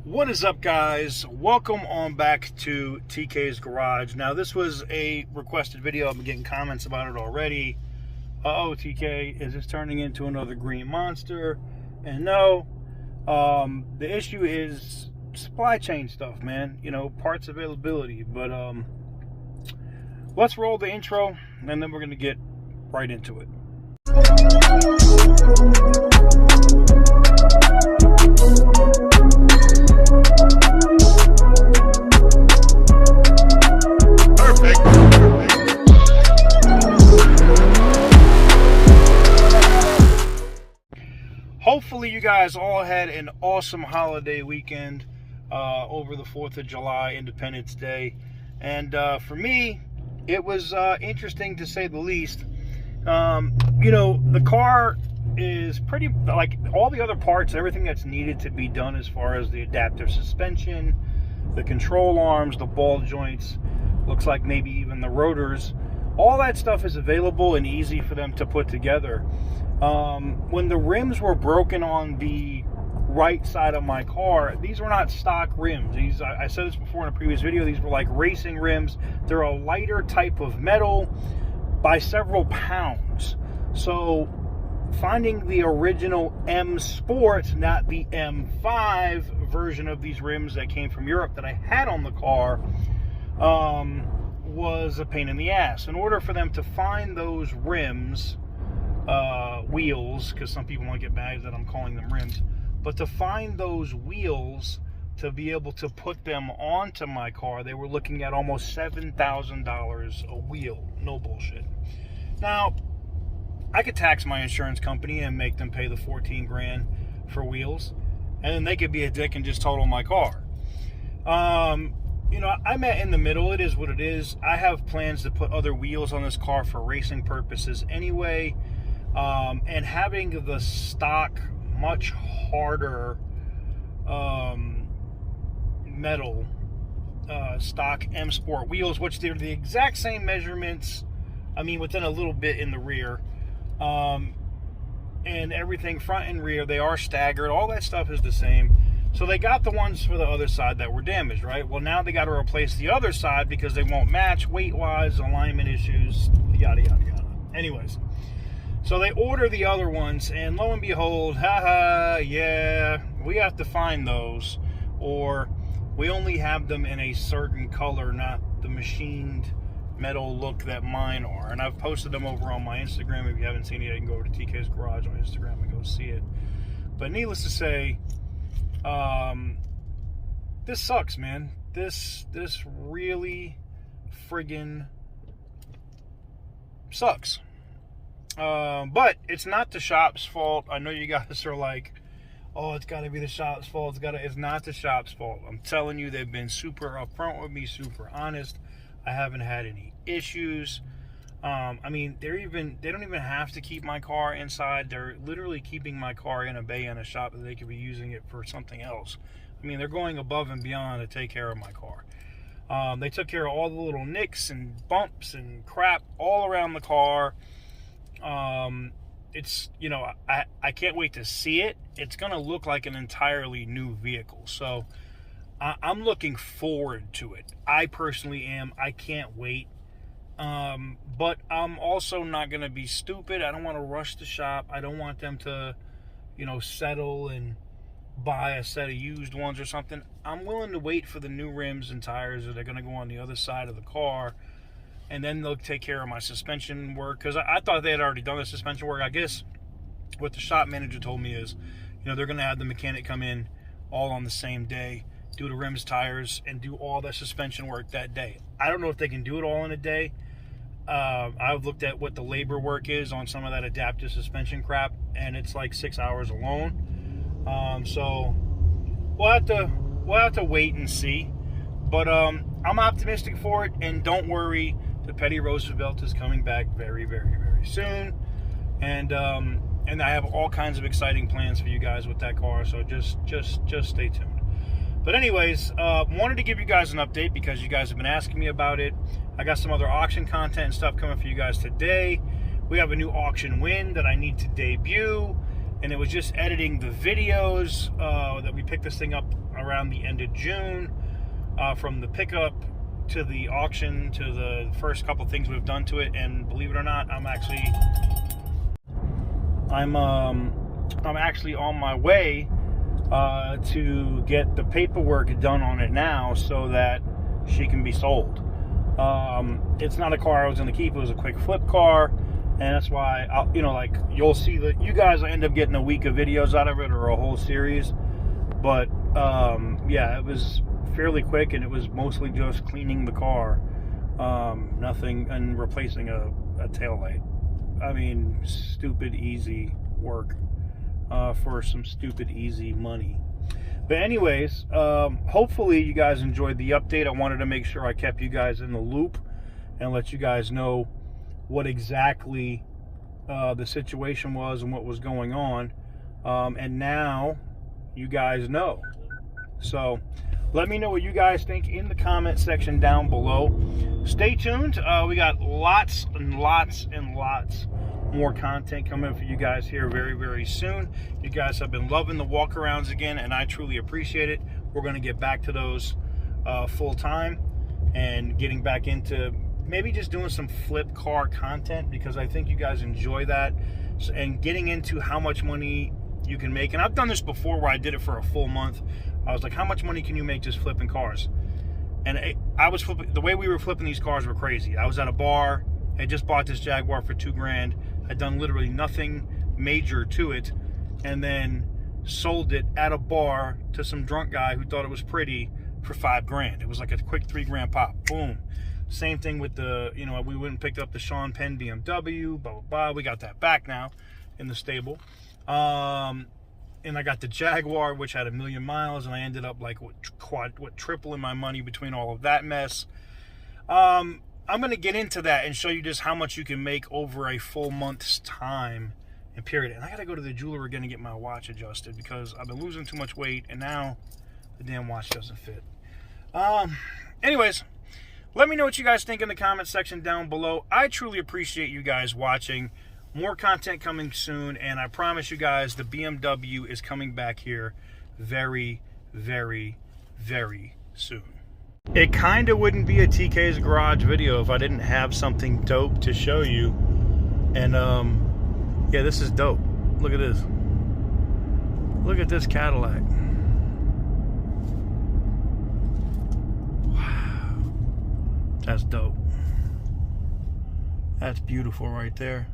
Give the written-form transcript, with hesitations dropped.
What is up, guys? Welcome on back to TK's Garage. Now, this was a requested video. I've been getting comments about it already. Uh-oh, TK, is this turning into another green monster? And no, the issue is supply chain stuff, man. You know, parts availability. But let's roll the intro, and then we're going to get right into it. Hopefully you guys all had an awesome holiday weekend over the 4th of July, Independence Day. And for me, it was interesting to say the least. You know, the car is pretty, like all the other parts, everything that's needed to be done as far as the adaptive suspension, the control arms, the ball joints, looks like maybe even the rotors, all that stuff is available and easy for them to put together. When the rims were broken on the right side of my car, these were not stock rims. These, I said this before in a previous video, these were like racing rims. They're a lighter type of metal by several pounds. So finding the original M Sport, not the M5 version of these rims that came from Europe that I had on the car, was a pain in the ass. In order for them to find those rims, wheels, because some people might get mad that I'm calling them rims, but to find those wheels to be able to put them onto my car, they were looking at almost $7,000 a wheel. No bullshit. Now, I could tax my insurance company and make them pay the 14 grand for wheels, and then they could be a dick and just total my car. You know, I met in the middle. It is what it is. I have plans to put other wheels on this car for racing purposes anyway. And having the stock, much harder metal stock M Sport wheels, which they're the exact same measurements, I mean, within a little bit in the rear, and everything front and rear, they are staggered. All that stuff is the same. So they got the ones for the other side that were damaged, right? Well, now they got to replace the other side because they won't match weight-wise, alignment issues, yada, yada, yada. Anyways, so they order the other ones, and lo and behold, haha, yeah, we have to find those, or we only have them in a certain color, not the machined metal look that mine are. And I've posted them over on my Instagram. If you haven't seen it, you can go over to TK's Garage on Instagram and go see it. But needless to say, this sucks, man. This really friggin' sucks. But it's not the shop's fault. I know you guys are like, oh, it's got to be the shop's fault. It's not the shop's fault. I'm telling you, they've been super upfront with me, super honest. I haven't had any issues. I mean, they don't even have to keep my car inside. They're literally keeping my car in a bay in a shop that they could be using it for something else. I mean, they're going above and beyond to take care of my car. They took care of all the little nicks and bumps and crap all around the car. It's, you know, I can't wait to see it. It's going to look like an entirely new vehicle. So I'm looking forward to it. I personally am. I can't wait. But I'm also not going to be stupid. I don't want to rush the shop. I don't want them to, you know, settle and buy a set of used ones or something. I'm willing to wait for the new rims and tires that are going to go on the other side of the car. And then they'll take care of my suspension work. Because I thought they had already done the suspension work. I guess what the shop manager told me is, you know, they're going to have the mechanic come in all on the same day, do the rims, tires, and do all the suspension work that day. I don't know if they can do it all in a day. I've looked at what the labor work is on some of that adaptive suspension crap, and it's like 6 hours alone. So we'll have to wait and see. But I'm optimistic for it, and don't worry, the Petty Roosevelt is coming back very, very, very soon. And I have all kinds of exciting plans for you guys with that car. So just stay tuned. But anyways, wanted to give you guys an update because you guys have been asking me about it. I got some other auction content and stuff coming for you guys today. We have a new auction win that I need to debut. and it was just editing the videos that we picked this thing up around the end of June, from the pickup to the auction to the first couple things we've done to it. And believe it or not, I'm actually on my way to get the paperwork done on it now so that she can be sold. It's not a car I was going to keep. It was a quick flip car, and that's why you'll see that you guys will end up getting a week of videos out of it, or a whole series. But yeah, it was fairly quick, and it was mostly just cleaning the car, nothing, and replacing a taillight. I mean, stupid easy work for some stupid easy money. But anyways, hopefully you guys enjoyed the update. I wanted to make sure I kept you guys in the loop and let you guys know what exactly the situation was and what was going on. And now you guys know. So let me know what you guys think in the comment section down below. Stay tuned. We got lots and lots and lots more content coming for you guys here very, very soon. You guys have been loving the walkarounds again, and I truly appreciate it. We're going to get back to those full time, and getting back into maybe just doing some flip car content, because I think you guys enjoy that, and getting into how much money you can make. And I've done this before where I did it for a full month. I was like, how much money can you make just flipping cars? And I was flipping, the way we were flipping these cars were crazy. I was at a bar, I just bought this Jaguar for $2,000. I'd done literally nothing major to it, and then sold it at a bar to some drunk guy who thought it was pretty for $5,000. It was like a quick $3,000 pop. Boom. Same thing with the, we went and picked up the Sean Penn BMW, blah, blah, blah. We got that back now in the stable. And I got the Jaguar, which had 1 million miles, and I ended up like tripling my money between all of that mess. I'm going to get into that and show you just how much you can make over a full month's time and period. And I got to go to the jeweler again and get my watch adjusted, because I've been losing too much weight, and now the damn watch doesn't fit. Anyways, let me know what you guys think in the comment section down below. I truly appreciate you guys watching. More content coming soon, and I promise you guys the BMW is coming back here very, very, very soon. It kind of wouldn't be a TK's Garage video if I didn't have something dope to show you. And yeah, this is dope. Look at this. Look at this Cadillac. Wow. That's dope. That's beautiful right there.